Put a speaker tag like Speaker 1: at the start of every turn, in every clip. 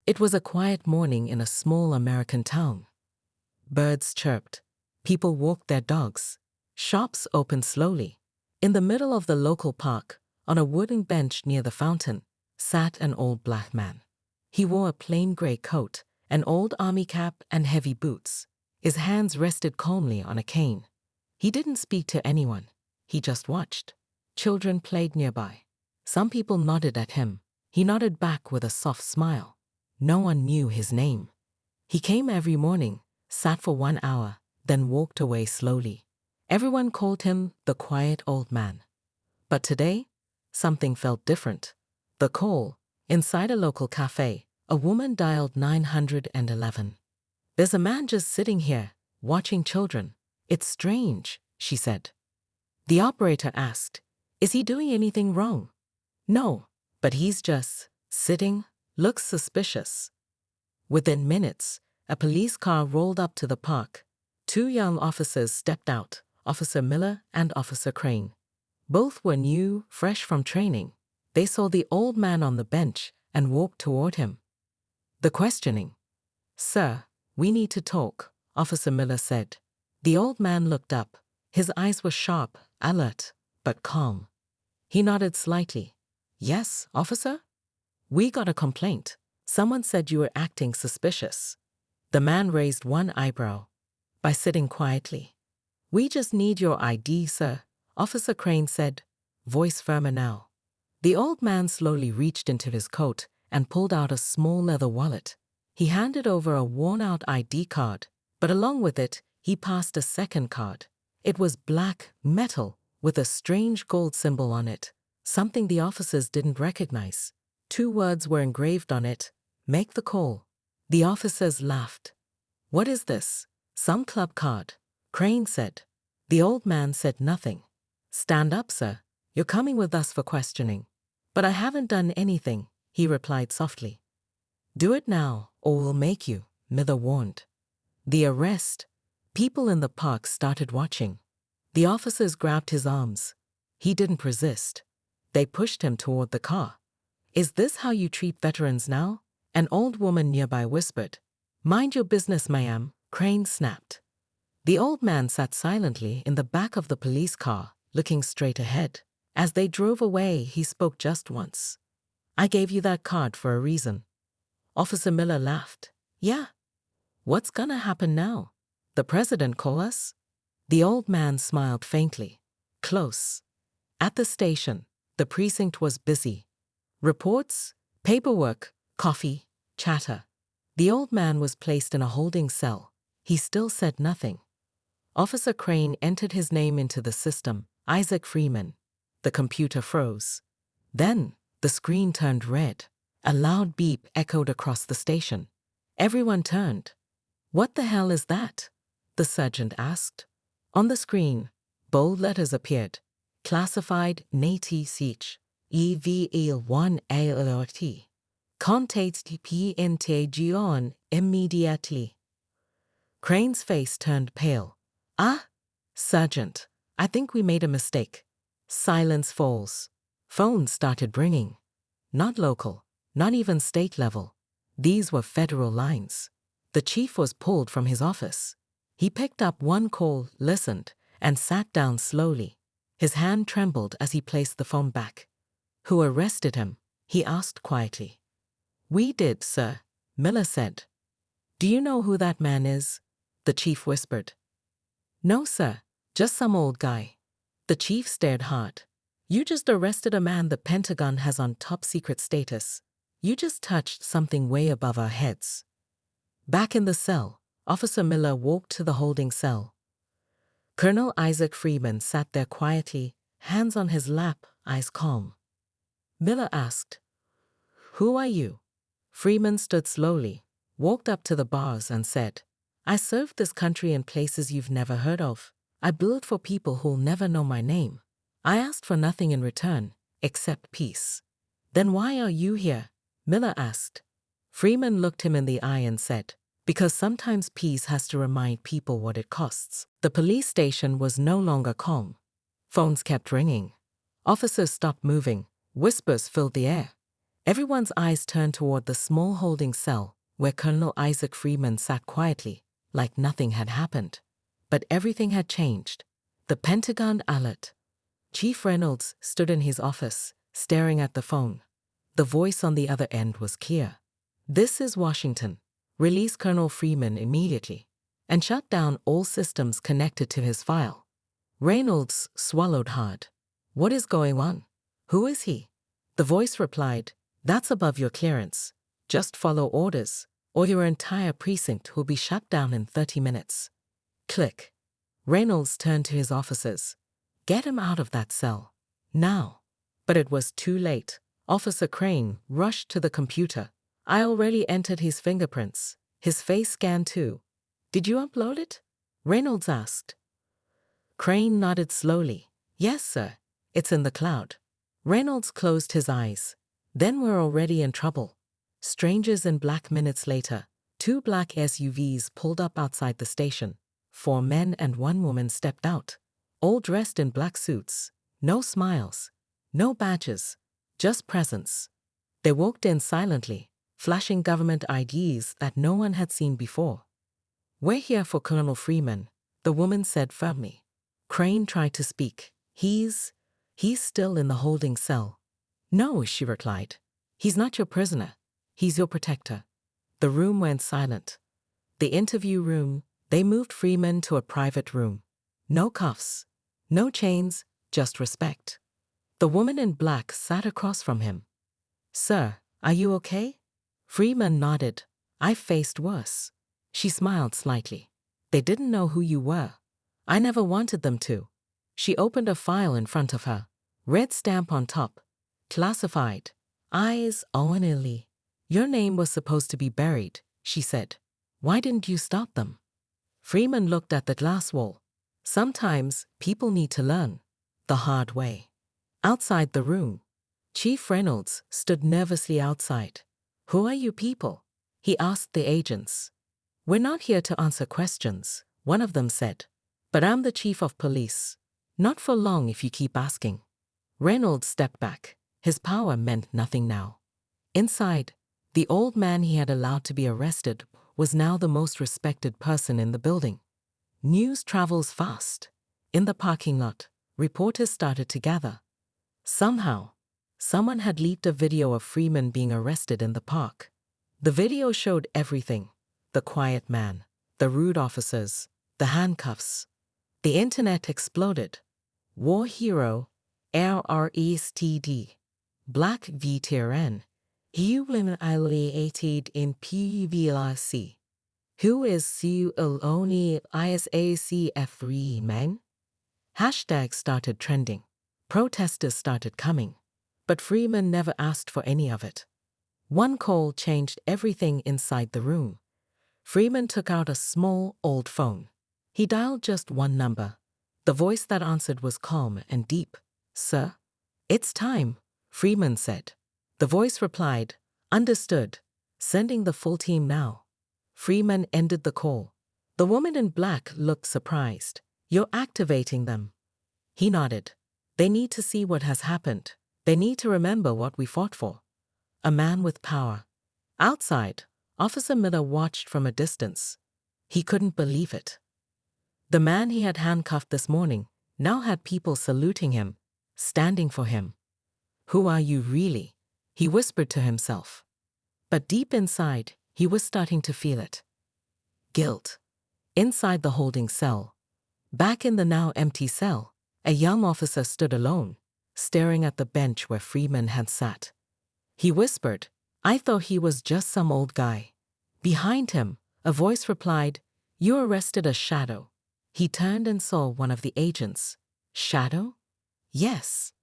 Speaker 1: It was a quiet morning in a small American town. Birds chirped. People walked their dogs. Shops opened slowly. In the middle of the local park, on a wooden bench near the fountain, sat an old black man. He wore a plain gray coat, an old army cap, and heavy boots. His hands rested calmly on a cane. He didn't speak to anyone. He just watched. Children played nearby. Some people nodded at him. He nodded back with a soft smile. No one knew his name. He came every morning, sat for 1 hour, then walked away slowly. Everyone called him the quiet old man. But today, something felt different. The call, inside a local cafe, a woman dialed 911. "There's a man just sitting here, watching children. It's strange," she said. The operator asked, "Is he doing anything wrong?" "No, but he's just sitting, looks suspicious." Within minutes, a police car rolled up to the park. 2 young officers stepped out, Officer Miller and Officer Crane. Both were new, fresh from training. They saw the old man on the bench and walked toward him. The questioning. "Sir, we need to talk," Officer Miller said. The old man looked up. His eyes were sharp, alert, but calm. He nodded slightly. "Yes, officer? We got a complaint. Someone said you were acting suspicious." The man raised one eyebrow. "By sitting quietly." "We just need your ID, sir," Officer Crane said, voice firmer now. The old man slowly reached into his coat and pulled out a small leather wallet. He handed over a worn-out ID card, but along with it, he passed a second card. It was black metal with a strange gold symbol on it, something the officers didn't recognize. 2 words were engraved on it: "Make the call." The officers laughed. "What is this? Some club card?" Crane said. The old man said nothing. "Stand up, sir. You're coming with us for questioning." "But I haven't done anything," he replied softly. "Do it now, or we'll make you," Miller warned. The arrest. People in the park started watching. The officers grabbed his arms. He didn't resist. They pushed him toward the car. "Is this how you treat veterans now?" An old woman nearby whispered. "Mind your business, ma'am," Crane snapped. The old man sat silently in the back of the police car, looking straight ahead. As they drove away, he spoke just once. "I gave you that card for a reason." Officer Miller laughed. "Yeah? What's gonna happen now? The president call us?" The old man smiled faintly. "Close." At the station, the precinct was busy. Reports, paperwork, coffee, chatter. The old man was placed in a holding cell. He still said nothing. Officer Crane entered his name into the system, Isaac Freeman. The computer froze. Then, the screen turned red. A loud beep echoed across the station. Everyone turned. "What the hell is that?" the sergeant asked. On the screen, bold letters appeared. Classified Nati Sich, EVE1ALRT. Contact Pentagon immediately. Crane's face turned pale. "Ah, Sergeant, I think we made a mistake." Silence falls. Phones started ringing. Not local, not even state level. These were federal lines. The chief was pulled from his office. He picked up one call, listened, and sat down slowly. His hand trembled as he placed the phone back. "Who arrested him?" he asked quietly. "We did, sir," Miller said. "Do you know who that man is?" the chief whispered. "No, sir, just some old guy." The chief stared hard. "You just arrested a man the Pentagon has on top secret status. You just touched something way above our heads." Back in the cell, Officer Miller walked to the holding cell. Colonel Isaac Freeman sat there quietly, hands on his lap, eyes calm. Miller asked, "Who are you?" Freeman stood slowly, walked up to the bars and said, "I served this country in places you've never heard of. I build for people who'll never know my name. I asked for nothing in return, except peace." "Then why are you here?" Miller asked. Freeman looked him in the eye and said, "Because sometimes peace has to remind people what it costs." The police station was no longer calm. Phones kept ringing. Officers stopped moving. Whispers filled the air. Everyone's eyes turned toward the small holding cell where Colonel Isaac Freeman sat quietly, like nothing had happened. But everything had changed. The Pentagon alert. Chief Reynolds stood in his office, staring at the phone. The voice on the other end was clear. "This is Washington. Release Colonel Freeman immediately, and shut down all systems connected to his file." Reynolds swallowed hard. "What is going on? Who is he?" The voice replied, "That's above your clearance. Just follow orders, or your entire precinct will be shut down in 30 minutes. Click. Reynolds turned to his officers. "Get him out of that cell. Now." But it was too late. Officer Crane rushed to the computer. "I already entered his fingerprints. His face scanned too." "Did you upload it?" Reynolds asked. Crane nodded slowly. "Yes, sir. It's in the cloud." Reynolds closed his eyes. Then we're already in trouble. Strangers in black. Minutes later, 2 black SUVs pulled up outside the station. 4 men and 1 woman stepped out, all dressed in black suits. No smiles, no badges, just presence. They walked in silently, flashing government IDs that no one had seen before. "We're here for Colonel Freeman," the woman said firmly. Crane tried to speak. He's still in the holding cell." "No," she replied. "He's not your prisoner. He's your protector." The room went silent. The interview room. They moved Freeman to a private room. No cuffs, no chains, just respect. The woman in black sat across from him. "Sir, are you okay?" Freeman nodded. "I've faced worse." She smiled slightly. "They didn't know who you were. I never wanted them to." She opened a file in front of her. Red stamp on top. "Classified. Eyes Owen Illy. Your name was supposed to be buried," she said. "Why didn't you stop them?" Freeman looked at the glass wall. "Sometimes people need to learn the hard way." Outside the room, Chief Reynolds stood nervously outside. "Who are you people?" he asked the agents. "We're not here to answer questions," one of them said. "But I'm the chief of police. Not for long if you keep asking." Reynolds stepped back. His power meant nothing now. Inside, the old man he had allowed to be arrested was now the most respected person in the building. News travels fast. In the parking lot, reporters started to gather. Somehow, someone had leaked a video of Freeman being arrested in the park. The video showed everything: the quiet man, the rude officers, the handcuffs. The internet exploded. War hero, RRESTD. Black veteran, humiliated in PVLC. Who is Suoni Isaac Freeman? Hashtags started trending. Protesters started coming. But Freeman never asked for any of it. One call changed everything inside the room. Freeman took out a small, old phone. He dialed just one number. The voice that answered was calm and deep. "Sir?" "It's time," Freeman said. The voice replied, "Understood. Sending the full team now." Freeman ended the call. The woman in black looked surprised. "You're activating them." He nodded. "They need to see what has happened. They need to remember what we fought for." A man with power. Outside, Officer Miller watched from a distance. He couldn't believe it. The man he had handcuffed this morning now had people saluting him, standing for him. "Who are you really?" he whispered to himself. But deep inside, he was starting to feel it. Guilt. Inside the holding cell, back in the now empty cell, a young officer stood alone, staring at the bench where Freeman had sat. He whispered, "I thought he was just some old guy." Behind him, a voice replied, "You arrested a shadow." He turned and saw one of the agents. Shadow? Yes.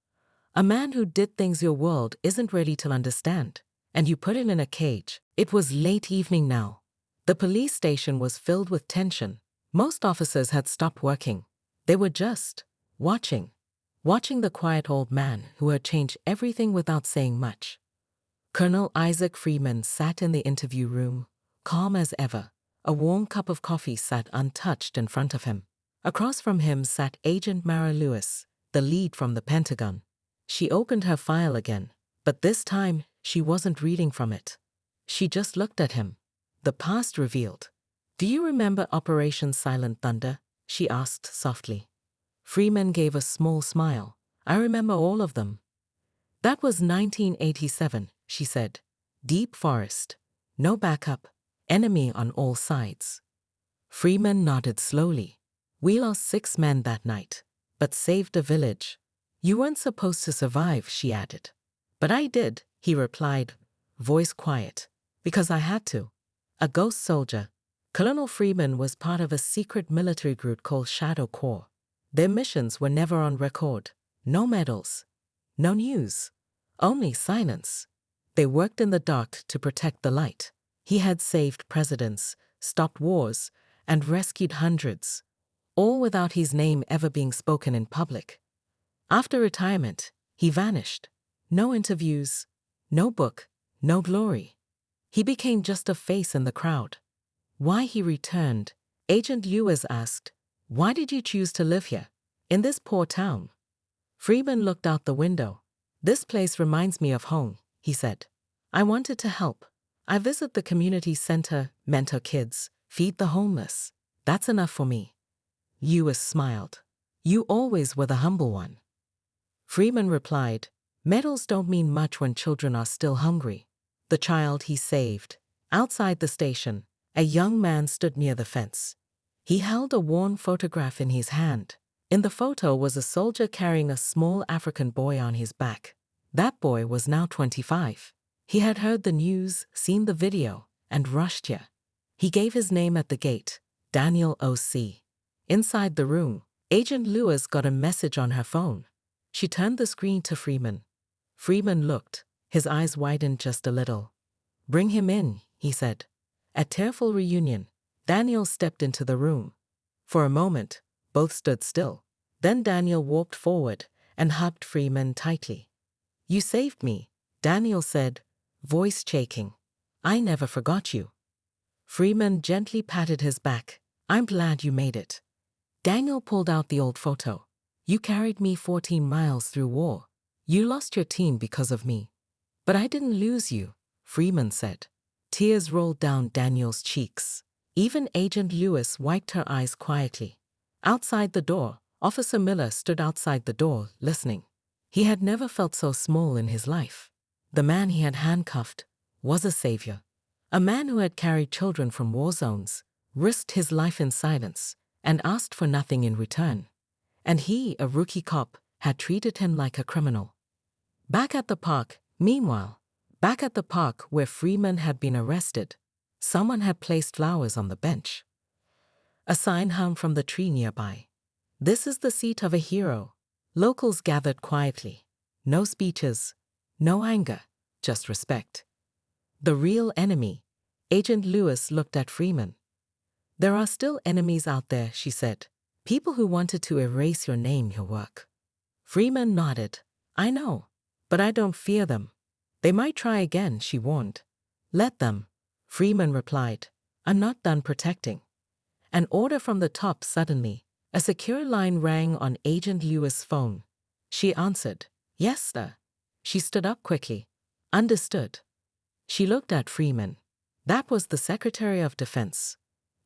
Speaker 1: A man who did things your world isn't ready to understand, and you put him in a cage. It was late evening now. The police station was filled with tension. Most officers had stopped working. They were just watching the quiet old man who had changed everything without saying much. Colonel Isaac Freeman sat in the interview room, calm as ever. A warm cup of coffee sat untouched in front of him. Across from him sat Agent Mara Lewis, the lead from the Pentagon. She opened her file again, but this time She wasn't reading from it. She just looked at him. The past revealed. "Do you remember Operation Silent Thunder?" she asked softly. Freeman gave a small smile. "I remember all of them." "That was 1987, she said. "Deep forest. No backup. Enemy on all sides." Freeman nodded slowly. "We lost 6 men that night, but saved a village." "You weren't supposed to survive," she added. "But I did," he replied, voice quiet. "Because I had to." A ghost soldier. Colonel Freeman was part of a secret military group called Shadow Corps. Their missions were never on record. No medals. No news. Only silence. They worked in the dark to protect the light. He had saved presidents, stopped wars, and rescued hundreds, all without his name ever being spoken in public. After retirement, he vanished. No interviews, no book, no glory. He became just a face in the crowd. Why he returned, Agent Lewis asked, "Why did you choose to live here, in this poor town?" Freeman looked out the window. "This place reminds me of home," he said. "I wanted to help. I visit the community center, mentor kids, feed the homeless. That's enough for me." Lewis smiled. "You always were the humble one." Freeman replied, "Medals don't mean much when children are still hungry." The child he saved. Outside the station, a young man stood near the fence. He held a worn photograph in his hand. In the photo was a soldier carrying a small African boy on his back. That boy was now 25. He had heard the news, seen the video, and rushed here. He gave his name at the gate, Daniel O.C. Inside the room, Agent Lewis got a message on her phone. She turned the screen to Freeman. Freeman looked. His eyes widened just a little. "Bring him in," he said. At tearful reunion, Daniel stepped into the room. For a moment, both stood still. Then Daniel walked forward and hugged Freeman tightly. "You saved me," Daniel said, voice shaking. "I never forgot you." Freeman gently patted his back. "I'm glad you made it." Daniel pulled out the old photo. "You carried me 14 miles through war. You lost your team because of me. But I didn't lose you," Freeman said. Tears rolled down Daniel's cheeks. Even Agent Lewis wiped her eyes quietly. Outside the door, Officer Miller stood outside the door, listening. He had never felt so small in his life. The man he had handcuffed was a savior. A man who had carried children from war zones, risked his life in silence, and asked for nothing in return. And he, a rookie cop, had treated him like a criminal. Back at the park, meanwhile, back at the park where Freeman had been arrested, someone had placed flowers on the bench. A sign hung from the tree nearby. "This is the seat of a hero." Locals gathered quietly. No speeches, no anger, just respect. The real enemy. Agent Lewis looked at Freeman. "There are still enemies out there," she said. "People who wanted to erase your name, your work." Freeman nodded. "I know, but I don't fear them. They might try again," she warned. "Let them," Freeman replied. "I'm not done protecting." An order from the top suddenly. A secure line rang on Agent Lewis' phone. She answered. "Yes, sir." She stood up quickly. "Understood." She looked at Freeman. That was the Secretary of Defense.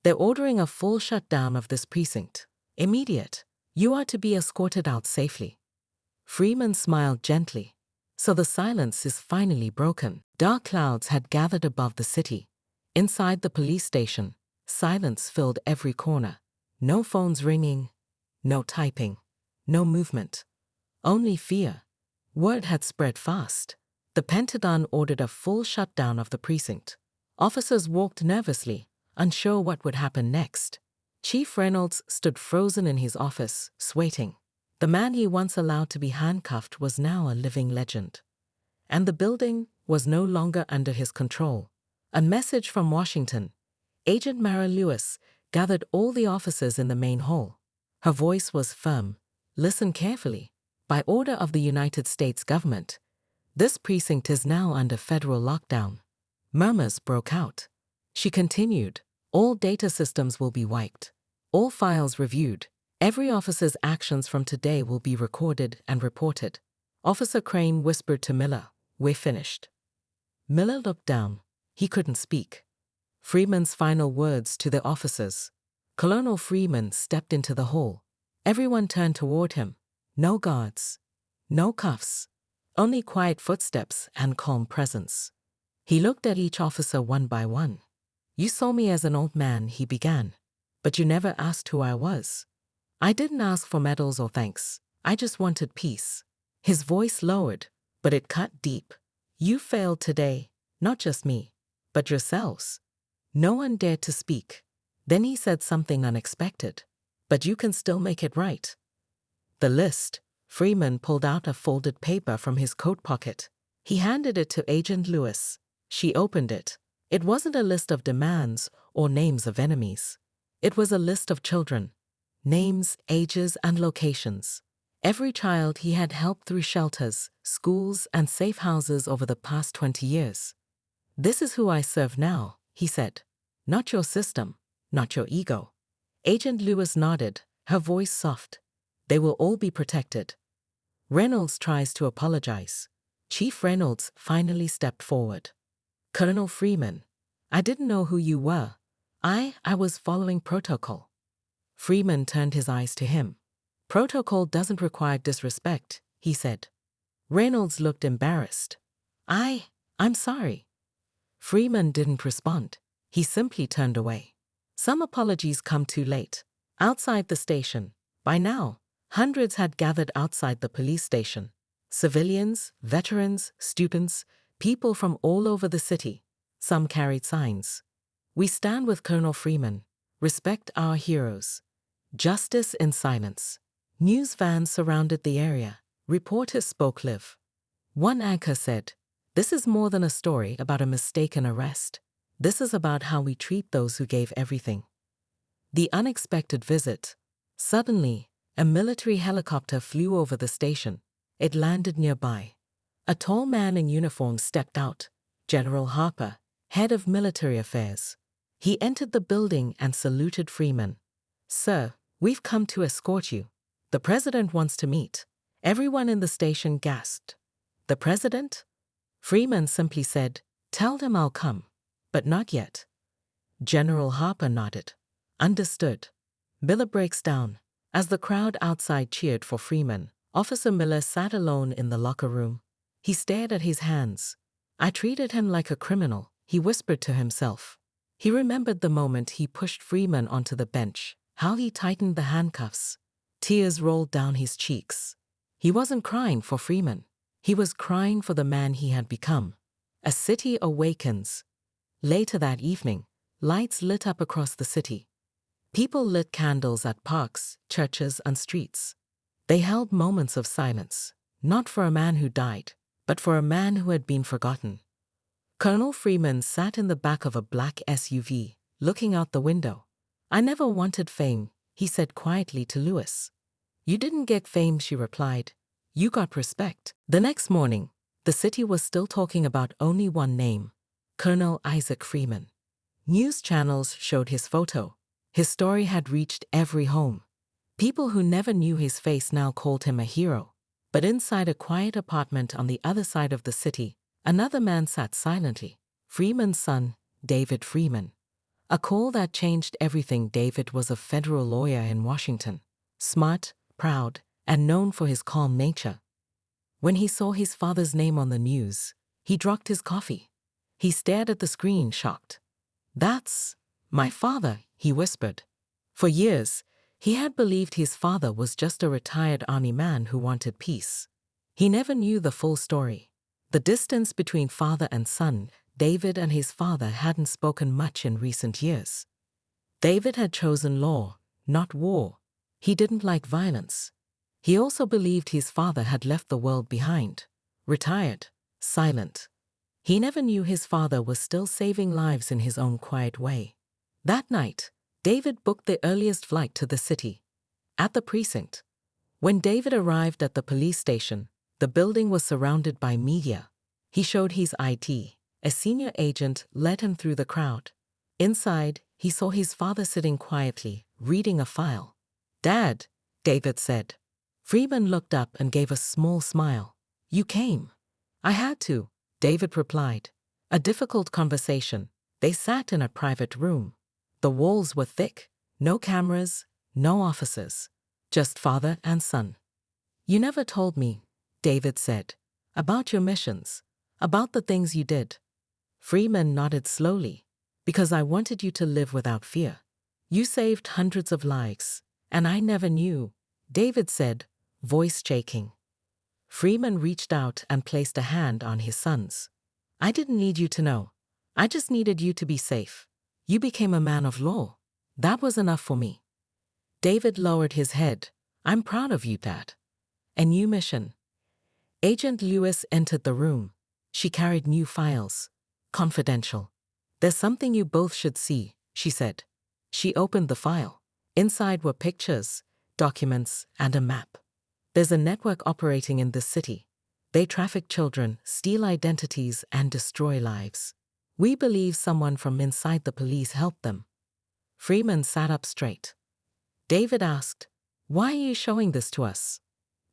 Speaker 1: "They're ordering a full shutdown of this precinct. Immediate. You are to be escorted out safely." Freeman smiled gently. So the silence is finally broken. Dark clouds had gathered above the city. Inside the police station, silence filled every corner. No phones ringing, no typing, no movement. Only fear. Word had spread fast. The Pentagon ordered a full shutdown of the precinct. Officers walked nervously, unsure what would happen next. Chief Reynolds stood frozen in his office, waiting. The man he once allowed to be handcuffed was now a living legend. And the building was no longer under his control. A message from Washington. Agent Mara Lewis gathered all the officers in the main hall. Her voice was firm. "Listen carefully. By order of the United States government, this precinct is now under federal lockdown." Murmurs broke out. She continued. "All data systems will be wiped. All files reviewed. Every officer's actions from today will be recorded and reported." Officer Crane whispered to Miller, "We're finished." Miller looked down. He couldn't speak. Freeman's final words to the officers. Colonel Freeman stepped into the hall. Everyone turned toward him. No guards. No cuffs. Only quiet footsteps and calm presence. He looked at each officer one by one. "You saw me as an old man," he began. "But you never asked who I was. I didn't ask for medals or thanks. I just wanted peace." His voice lowered, but it cut deep. "You failed today, not just me, but yourselves." No one dared to speak. Then he said something unexpected. "But you can still make it right." The list. Freeman pulled out a folded paper from his coat pocket. He handed it to Agent Lewis. She opened it. It wasn't a list of demands or names of enemies. It was a list of children. Names, ages, and locations. Every child he had helped through shelters, schools, and safe houses over the past 20 years. "This is who I serve now," he said. "Not your system, not your ego." Agent Lewis nodded, her voice soft. "They will all be protected." Reynolds tries to apologize. Chief Reynolds finally stepped forward. "Colonel Freeman, I didn't know who you were. I was following protocol." Freeman turned his eyes to him. "Protocol doesn't require disrespect," he said. Reynolds looked embarrassed. I'm sorry." Freeman didn't respond. He simply turned away. Some apologies come too late. Outside the station, by now, hundreds had gathered outside the police station. Civilians, veterans, students, people from all over the city. Some carried signs. "We stand with Colonel Freeman. Respect our heroes. Justice in silence." News vans surrounded the area. Reporters spoke live. One anchor said, "This is more than a story about a mistaken arrest. This is about how we treat those who gave everything." The unexpected visit. Suddenly, a military helicopter flew over the station. It landed nearby. A tall man in uniform stepped out. General Harper, head of military affairs. He entered the building and saluted Freeman. "Sir, we've come to escort you. The president wants to meet." Everyone in the station gasped. "The president?" Freeman simply said, "Tell them I'll come." "But not yet." General Harper nodded. "Understood." Miller breaks down. As the crowd outside cheered for Freeman, Officer Miller sat alone in the locker room. He stared at his hands. "I treated him like a criminal," he whispered to himself. He remembered the moment he pushed Freeman onto the bench, how he tightened the handcuffs. Tears rolled down his cheeks. He wasn't crying for Freeman. He was crying for the man he had become. A city awakens. Later that evening, lights lit up across the city. People lit candles at parks, churches, and streets. They held moments of silence, not for a man who died, but for a man who had been forgotten. Colonel Freeman sat in the back of a black SUV, looking out the window. "I never wanted fame," he said quietly to Lewis. "You didn't get fame," she replied. "You got respect." The next morning, the city was still talking about only one name, Colonel Isaac Freeman. News channels showed his photo. His story had reached every home. People who never knew his face now called him a hero. But inside a quiet apartment on the other side of the city, another man sat silently. Freeman's son, David Freeman. A call that changed everything. David was a federal lawyer in Washington. Smart, proud, and known for his calm nature. When he saw his father's name on the news, he dropped his coffee. He stared at the screen, shocked. "That's my father," he whispered. For years, he had believed his father was just a retired army man who wanted peace. He never knew the full story. The distance between father and son. David and his father hadn't spoken much in recent years. David had chosen law, not war. He didn't like violence. He also believed his father had left the world behind, retired, silent. He never knew his father was still saving lives in his own quiet way. That night, David booked the earliest flight to the city. At the precinct. When David arrived at the police station, the building was surrounded by media. He showed his ID. A senior agent led him through the crowd. Inside, he saw his father sitting quietly, reading a file. "Dad," David said. Freeman looked up and gave a small smile. "You came." "I had to," David replied. A difficult conversation. They sat in a private room. The walls were thick, no cameras, no officers, just father and son. You never told me, David said, about your missions, about the things you did. Freeman nodded slowly. Because I wanted you to live without fear. You saved hundreds of lives, and I never knew, David said, voice shaking. Freeman reached out and placed a hand on his son's. I didn't need you to know. I just needed you to be safe. You became a man of law. That was enough for me. David lowered his head. I'm proud of you, Dad. A new mission. Agent Lewis entered the room. She carried new files. Confidential. There's something you both should see, she said. She opened the file. Inside were pictures, documents, and a map. There's a network operating in this city. They traffic children, steal identities, and destroy lives. We believe someone from inside the police helped them. Freeman sat up straight. David asked, why are you showing this to us?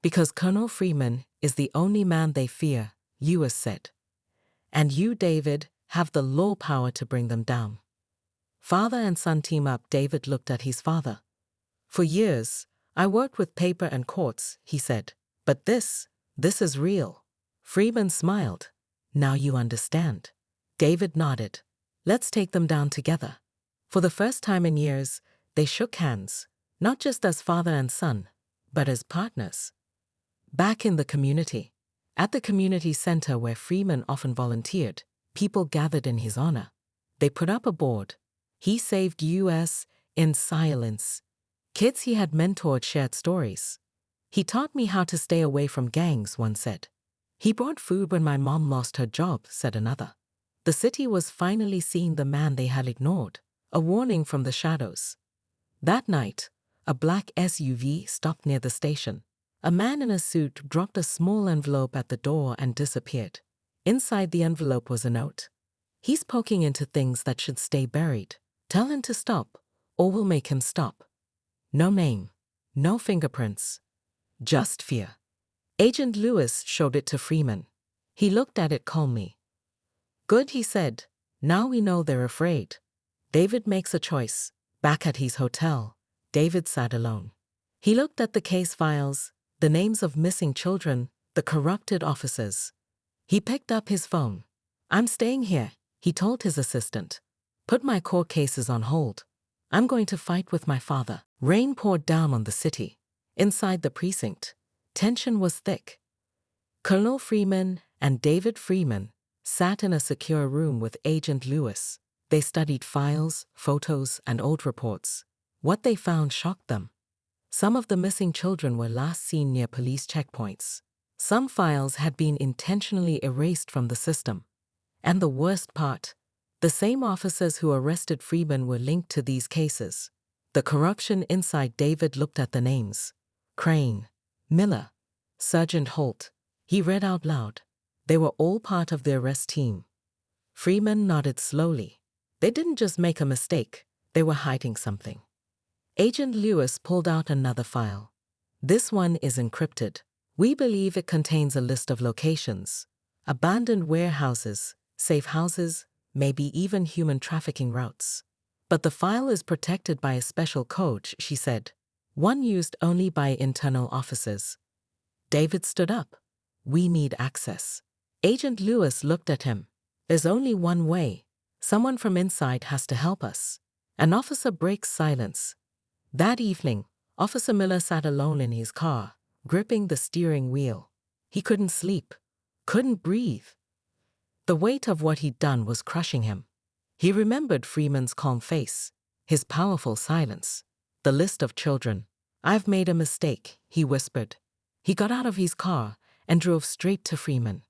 Speaker 1: Because Colonel Freeman is the only man they fear, Lewis said. And you, David, have the law power to bring them down. Father and son team up. David looked at his father. For years, I worked with paper and courts, he said. But this is real. Freeman smiled. Now you understand. David nodded. Let's take them down together. For the first time in years, they shook hands, not just as father and son, but as partners. Back in the community, at the community center where Freeman often volunteered, people gathered in his honor. They put up a board. He saved US in silence. Kids he had mentored shared stories. He taught me how to stay away from gangs, one said. He brought food when my mom lost her job, said another. The city was finally seeing the man they had ignored, a warning from the shadows. That night, a black SUV stopped near the station. A man in a suit dropped a small envelope at the door and disappeared. Inside the envelope was a note. He's poking into things that should stay buried. Tell him to stop, or we'll make him stop. No name, no fingerprints, just fear. Agent Lewis showed it to Freeman. He looked at it calmly. Good, he said. Now we know they're afraid. David makes a choice. Back at his hotel, David sat alone. He looked at the case files, the names of missing children, the corrupted officers. He picked up his phone. I'm staying here, he told his assistant. Put my court cases on hold. I'm going to fight with my father. Rain poured down on the city. Inside the precinct, tension was thick. Colonel Freeman and David Freeman sat in a secure room with Agent Lewis. They studied files, photos, and old reports. What they found shocked them. Some of the missing children were last seen near police checkpoints. Some files had been intentionally erased from the system. And the worst part, the same officers who arrested Freeman were linked to these cases. The corruption inside. David looked at the names. Crane, Miller, Sergeant Holt. He read out loud. They were all part of the arrest team. Freeman nodded slowly. They didn't just make a mistake, they were hiding something. Agent Lewis pulled out another file. This one is encrypted. We believe it contains a list of locations, abandoned warehouses, safe houses, maybe even human trafficking routes. But the file is protected by a special code, she said, one used only by internal officers. David stood up. We need access. Agent Lewis looked at him. There's only one way. Someone from inside has to help us. An officer breaks silence. That evening, Officer Miller sat alone in his car, gripping the steering wheel. He couldn't sleep, couldn't breathe. The weight of what he'd done was crushing him. He remembered Freeman's calm face, his powerful silence, the list of children. I've made a mistake, he whispered. He got out of his car and drove straight to Freeman.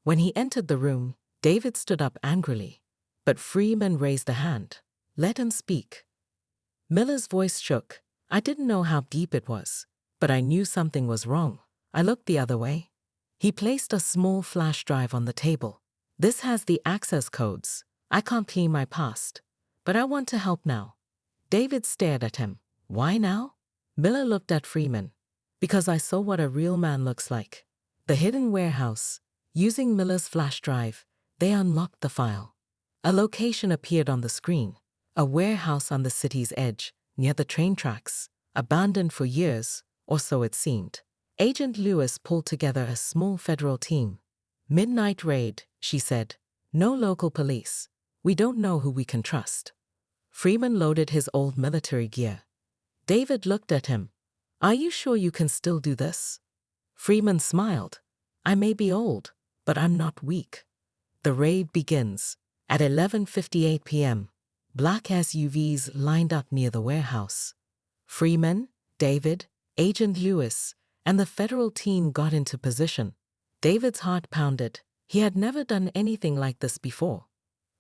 Speaker 1: When he entered the room, David stood up angrily. But Freeman raised a hand. Let him speak. Miller's voice shook. I didn't know how deep it was, but I knew something was wrong. I looked the other way. He placed a small flash drive on the table. This has the access codes. I can't clean my past, but I want to help now. David stared at him. Why now? Miller looked at Freeman. Because I saw what a real man looks like. The hidden warehouse. Using Miller's flash drive, They unlocked the file. A location appeared on the screen, a warehouse on the city's edge, near the train tracks, abandoned for years, or so it seemed. Agent Lewis pulled together a small federal team. "Midnight raid," she said. "No local police. We don't know who we can trust." Freeman loaded his old military gear. David looked at him. "Are you sure you can still do this?" Freeman smiled. "I may be old, but I'm not weak." The raid begins. At 11:58 p.m., black SUVs lined up near the warehouse. Freeman, David, Agent Lewis, and the federal team got into position. David's heart pounded. He had never done anything like this before.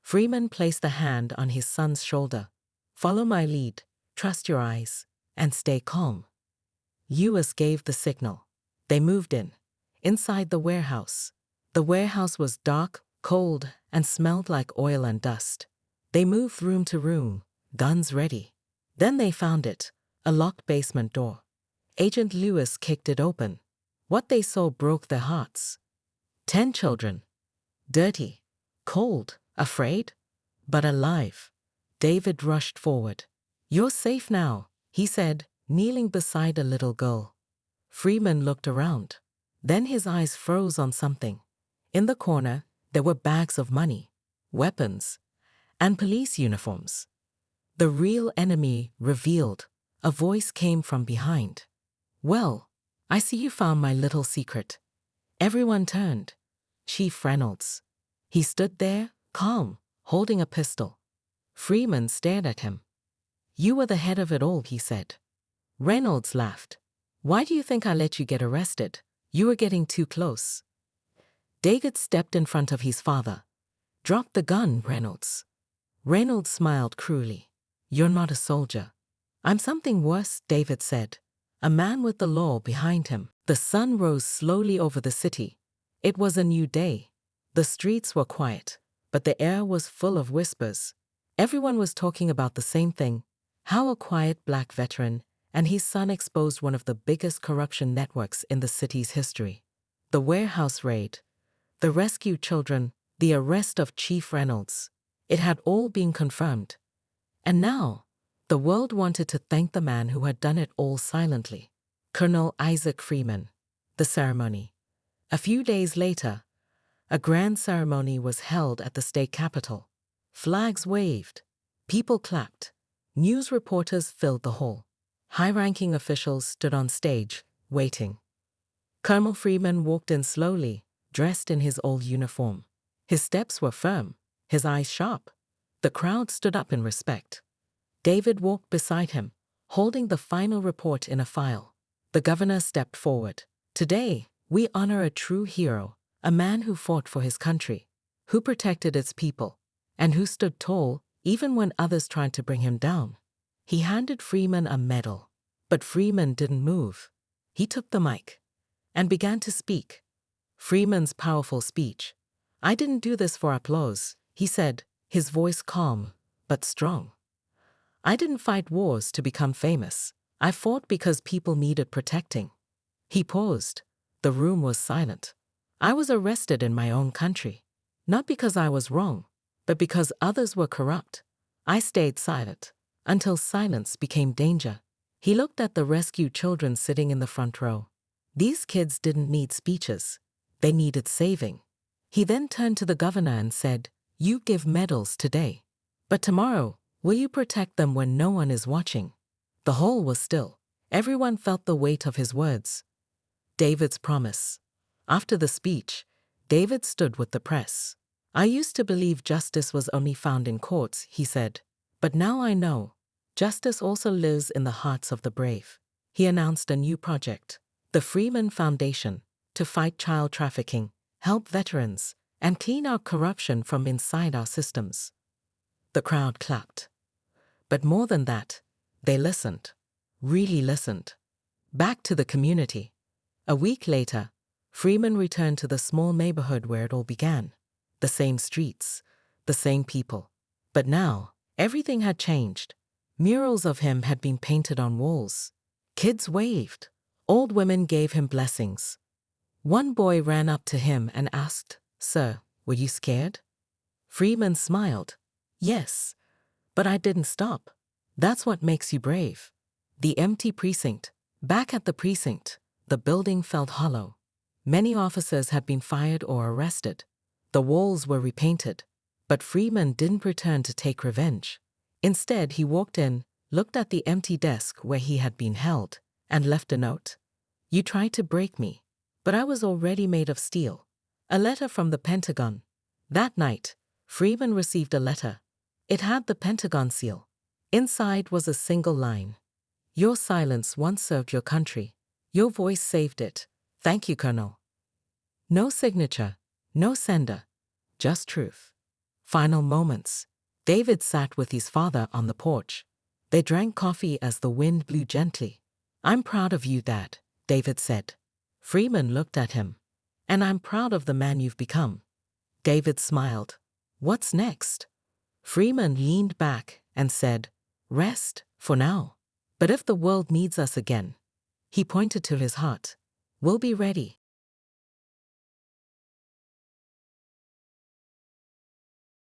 Speaker 1: Freeman placed a hand on his son's shoulder. "Follow my lead, trust your eyes, and stay calm." Lewis gave the signal. They moved in. Inside the warehouse. The warehouse was dark, cold, and smelled like oil and dust. They moved room to room, guns ready. Then they found it, a locked basement door. Agent Lewis kicked it open. What they saw broke their hearts. 10 children. Dirty, cold, afraid, but alive. David rushed forward. "You're safe now," he said, kneeling beside a little girl. Freeman looked around. Then his eyes froze on something. In the corner, there were bags of money, weapons, and police uniforms. The real enemy revealed. A voice came from behind. "Well, I see you found my little secret." Everyone turned. Chief Reynolds. He stood there, calm, holding a pistol. Freeman stared at him. "You were the head of it all," he said. Reynolds laughed. "Why do you think I let you get arrested? You were getting too close." David stepped in front of his father. "Drop the gun, Reynolds." Reynolds smiled cruelly. "You're not a soldier." "I'm something worse," David said. A man with the law behind him. The sun rose slowly over the city. It was a new day. The streets were quiet, but the air was full of whispers. Everyone was talking about the same thing: how a quiet black veteran and his son exposed one of the biggest corruption networks in the city's history. The warehouse raid, the rescued children, the arrest of Chief Reynolds. It had all been confirmed. And now, the world wanted to thank the man who had done it all silently. Colonel Isaac Freeman. The ceremony. A few days later, a grand ceremony was held at the state capitol. Flags waved. People clapped. News reporters filled the hall. High-ranking officials stood on stage, waiting. Colonel Freeman walked in slowly, dressed in his old uniform. His steps were firm, his eyes sharp. The crowd stood up in respect. David walked beside him, holding the final report in a file. The governor stepped forward. "Today, we honor a true hero, a man who fought for his country, who protected its people, and who stood tall even when others tried to bring him down." He handed Freeman a medal, but Freeman didn't move. He took the mic and began to speak. Freeman's powerful speech. "I didn't do this for applause," he said, his voice calm but strong. "I didn't fight wars to become famous. I fought because people needed protecting." He paused. The room was silent. "I was arrested in my own country, not because I was wrong, but because others were corrupt. I stayed silent until silence became danger." He looked at the rescued children sitting in the front row. These kids didn't need speeches. They needed saving. He then turned to the governor and said, "You give medals today, but tomorrow, will you protect them when no one is watching?" The hall was still. Everyone felt the weight of his words. David's promise. After the speech, David stood with the press. "I used to believe justice was only found in courts," he said. "But now I know. Justice also lives in the hearts of the brave." He announced a new project, the Freeman Foundation, to fight child trafficking, help veterans, and clean out corruption from inside our systems. The crowd clapped. But more than that, they listened, really listened. Back to the community. A week later, Freeman returned to the small neighborhood where it all began. The same streets, the same people. But now, everything had changed. Murals of him had been painted on walls. Kids waved. Old women gave him blessings. One boy ran up to him and asked, "Sir, were you scared?" Freeman smiled. Yes, but I didn't stop. That's what makes you brave. The empty precinct. Back at the precinct, the building felt hollow. Many officers had been fired or arrested. The walls were repainted. But Freeman didn't return to take revenge. Instead, he walked in, looked at the empty desk where he had been held, and left a note. You tried to break me, but I was already made of steel. A letter from the Pentagon. That night, Freeman received a letter. It had the Pentagon seal. Inside was a single line. Your silence once served your country. Your voice saved it. Thank you, Colonel. No signature, no sender, just truth. Final moments. David sat with his father on the porch. They drank coffee as the wind blew gently. I'm proud of you, Dad, David said. Freeman looked at him. And I'm proud of the man you've become. David smiled. What's next? Freeman leaned back and said, rest, for now. But if the world needs us again, he pointed to his heart, we'll be ready.